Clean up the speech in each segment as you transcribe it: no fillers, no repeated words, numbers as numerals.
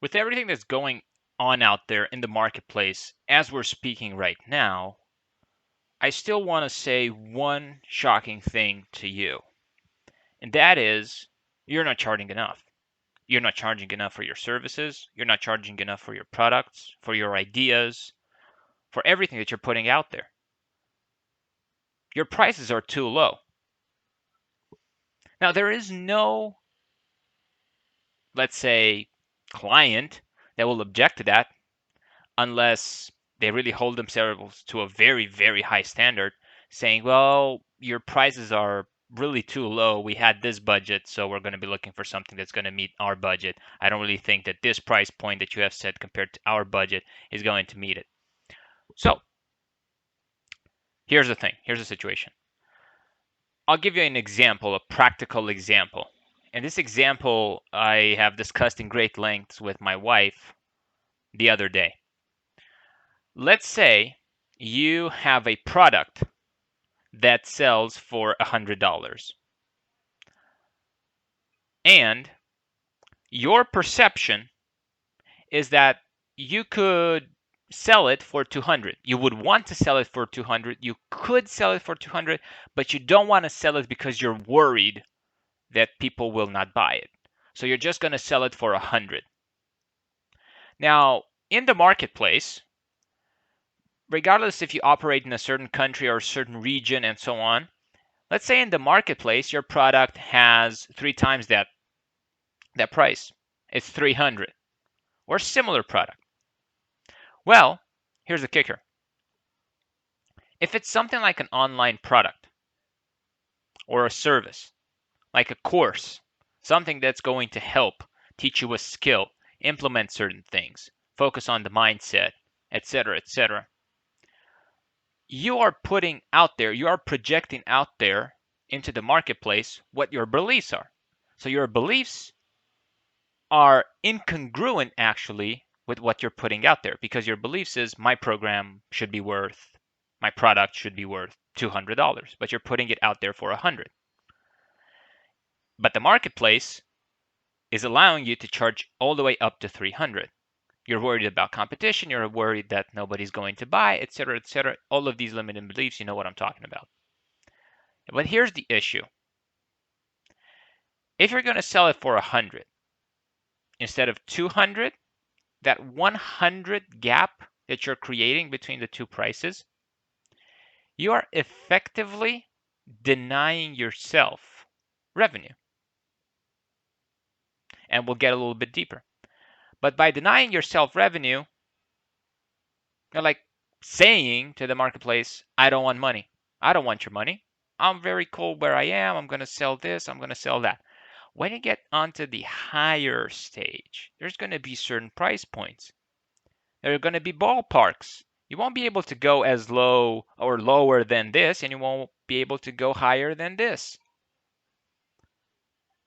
With everything that's going on out there in the marketplace as we're speaking right now, I still want to say one shocking thing to you, and that is you're not charging enough. You're not charging enough for your services. You're not charging enough for your products, for your ideas, for everything that you're putting out there. Your prices are too low. Now, there is no, let's say, client that will object to that unless they really hold themselves to a very, very high standard, saying, well, your prices are really too low. We had this budget, so we're going to be looking for something that's going to meet our budget. I don't really think that this price point that you have set compared to our budget is going to meet it. So here's the thing. Here's the situation. I'll give you an example, a practical example. And this example I have discussed in great lengths with my wife the other day. Let's say you have a product that sells for $100. And your perception is that you could sell it for 200. You would want to sell it for 200. You could sell it for 200, but you don't want to sell it because you're worried that people will not buy it. So you're just going to sell it for 100. Now, in the marketplace, regardless if you operate in a certain country or a certain region and so on, let's say in the marketplace your product has 3 times that price. It's 300 or a similar product. Well, here's the kicker. If it's something like an online product or a service, like a course, something that's going to help teach you a skill, implement certain things, focus on the mindset, etc., etc., you are putting out there, you are projecting out there into the marketplace what your beliefs are. So your beliefs are incongruent actually with what you're putting out there because your beliefs is my program should be worth, my product should be worth $200, but you're putting it out there for 100. But the marketplace is allowing you to charge all the way up to 300. You're worried about competition, you're worried that nobody's going to buy, etc., etc. All of these limiting beliefs, you know what I'm talking about. But here's the issue. If you're going to sell it for 100 instead of 200, that 100 gap that you're creating between the two prices, you are effectively denying yourself revenue. And we'll get a little bit deeper. But by denying yourself revenue, you're like saying to the marketplace, I don't want money. I don't want your money. I'm very cool where I am. I'm going to sell this. I'm going to sell that. When you get onto the higher stage, there's going to be certain price points. There are going to be ballparks. You won't be able to go as low or lower than this, and you won't be able to go higher than this.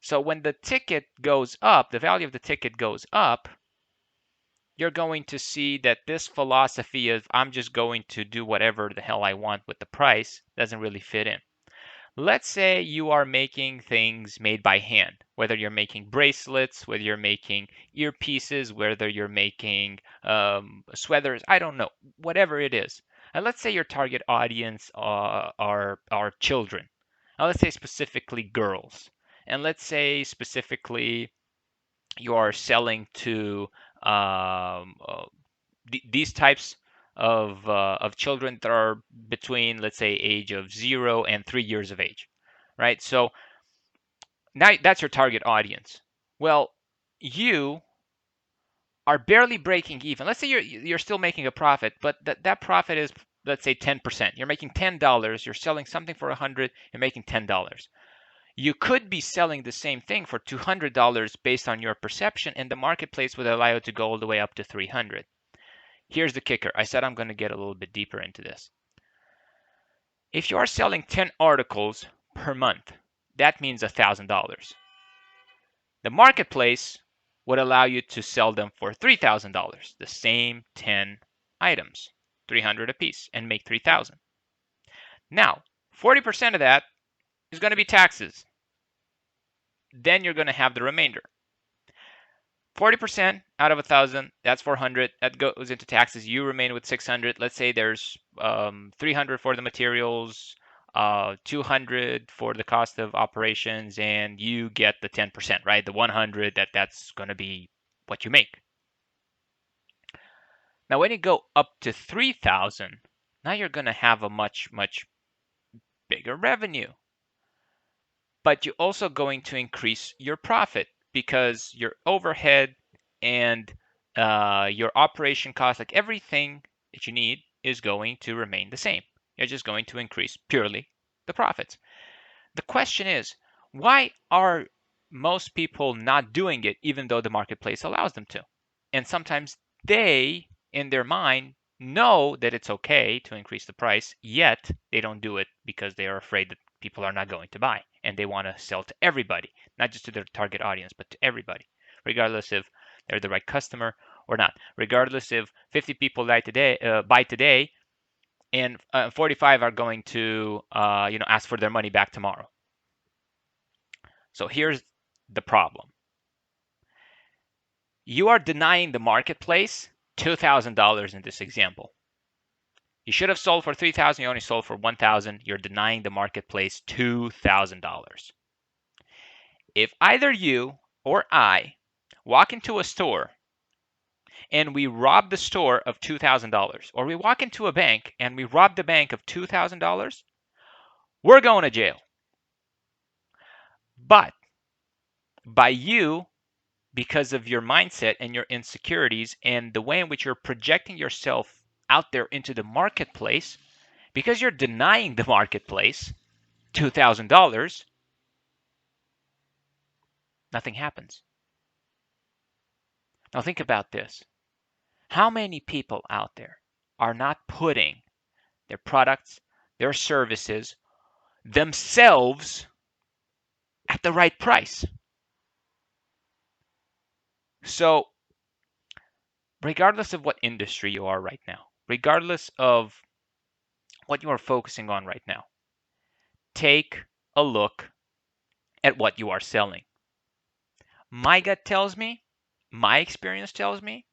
So when the ticket goes up, the value of the ticket goes up, you're going to see that this philosophy of I'm just going to do whatever the hell I want with the price doesn't really fit in. Let's say you are making things made by hand, whether you're making bracelets, whether you're making earpieces, whether you're making sweaters, I don't know, whatever it is. And let's say your target audience are children. Now let's say specifically girls. And let's say specifically you are selling to um, uh, these types of children that are between, let's say, age of 0 and 3 years of age, right? So now that's your target audience. Well, you are barely breaking even. Let's say you're still making a profit, but that profit is, let's say, 10%. You're making $10. You're selling something for 100. You're making $10. You could be selling the same thing for $200 based on your perception, and the marketplace would allow you to go all the way up to 300. Here's the kicker. I said I'm going to get a little bit deeper into this. If you are selling 10 articles per month, that means $1,000. The marketplace would allow you to sell them for $3,000, the same 10 items, 300 a piece, and make 3,000. Now, 40% of that is going to be taxes. Then you're going to have the remainder. 40% out of 1,000, that's 400. That goes into taxes. You remain with 600. Let's say there's 300 for the materials, 200 for the cost of operations, and you get the 10%, right? The 100, that's going to be what you make. Now, when you go up to 3,000, now you're going to have a much, much bigger revenue. But you're also going to increase your profit because your overhead and your operation costs, like everything that you need, is going to remain the same. You're just going to increase purely the profits. The question is, why are most people not doing it even though the marketplace allows them to? And sometimes they, in their mind, know that it's okay to increase the price, yet they don't do it because they are afraid that people are not going to buy and they want to sell to everybody, not just to their target audience, but to everybody, regardless if they're the right customer or not, regardless if 50 people buy today and 45 are going to ask for their money back tomorrow. So here's the problem. You are denying the marketplace $2,000 in this example. You should have sold for $3,000, you only sold for $1,000. You're denying the marketplace $2,000. If either you or I walk into a store and we rob the store of $2,000, or we walk into a bank and we rob the bank of $2,000, we're going to jail. But by you, because of your mindset and your insecurities and the way in which you're projecting yourself out there into the marketplace, because you're denying the marketplace $2,000, nothing happens. Now think about this. How many people out there are not putting their products, their services, themselves at the right price? So, regardless of what industry you are right now, regardless of what you are focusing on right now, take a look at what you are selling. My gut tells me, my experience tells me,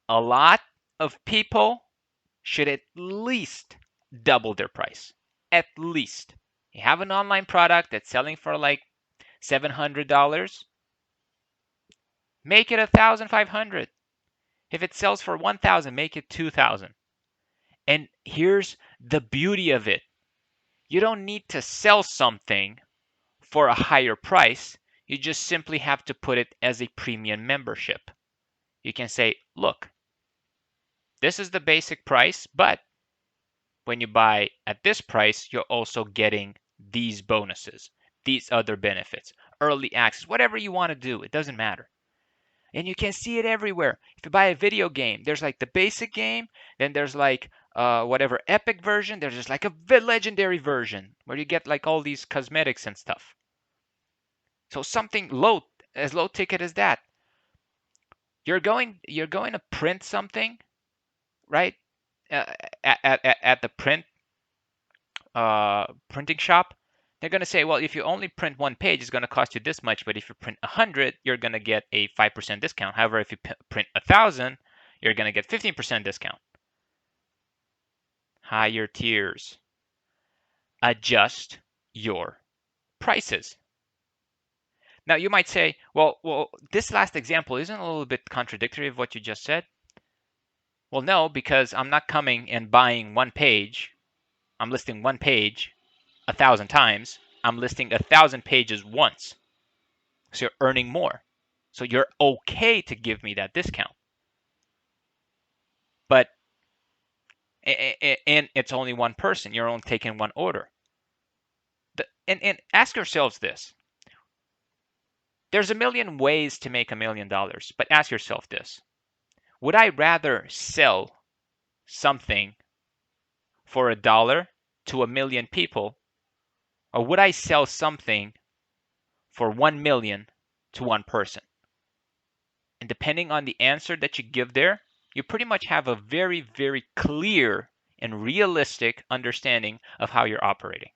a lot of people should at least double their price. At least. You have an online product that's selling for like $700, make it $1,500. If it sells for $1,000, make it $2,000. And here's the beauty of it. You don't need to sell something for a higher price. You just simply have to put it as a premium membership. You can say, look, this is the basic price, but when you buy at this price, you're also getting these bonuses, these other benefits, early access, whatever you want to do, it doesn't matter. And you can see it everywhere. If you buy a video game, there's like the basic game, then there's like whatever epic version, there's just like a legendary version where you get like all these cosmetics and stuff. So something as low ticket as that. You're going to print something, right? At the printing shop, they're going to say, well, if you only print one page, it's going to cost you this much. But if you print 100, you're going to get a 5% discount. However, if you print 1,000, you're going to get 15% discount. Higher tiers. Adjust your prices. Now, you might say, well, this last example isn't a little bit contradictory of what you just said. Well, no, because I'm not coming and buying one page. I'm listing one page 1,000 times. I'm listing 1,000 pages once. So you're earning more. So you're okay to give me that discount. But, and it's only one person. You're only taking one order. And ask yourselves this. There's a million ways to make $1 million, but ask yourself this. Would I rather sell something for $1 to 1 million people, or would I sell something for 1 million to one person? And depending on the answer that you give there, you pretty much have a very, very clear and realistic understanding of how you're operating.